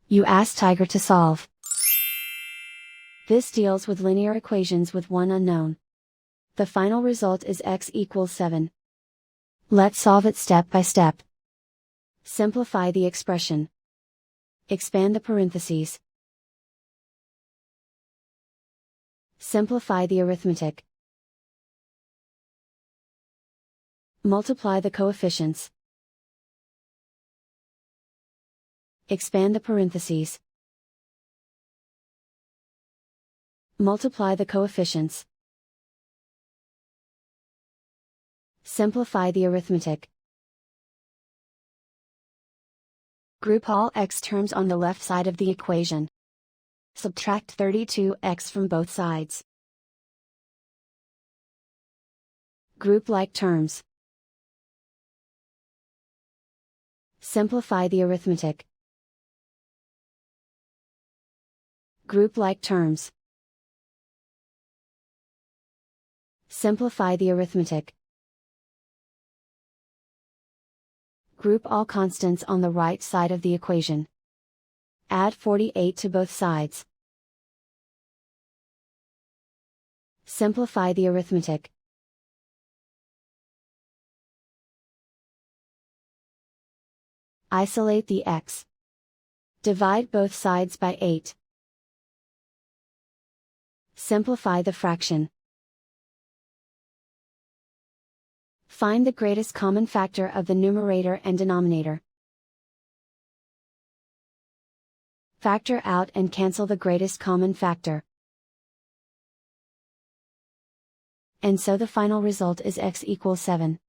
You ask Tiger to solve. This deals with linear equations with one unknown. The final result is x equals 7. Let's solve it step by step. Simplify the expression. Expand the parentheses. Simplify the arithmetic. Multiply the coefficients. Expand the parentheses. Multiply the coefficients. Simplify the arithmetic. Group all x terms on the left side of the equation. Subtract 32x from both sides. Group like terms. Simplify the arithmetic. Group like terms. Simplify the arithmetic. Group all constants on the right side of the equation. Add 48 to both sides. Simplify the arithmetic. Isolate the x. Divide both sides by 8. Simplify the fraction. Find the greatest common factor of the numerator and denominator. Factor out and cancel the greatest common factor. And so the final result is x equals 7.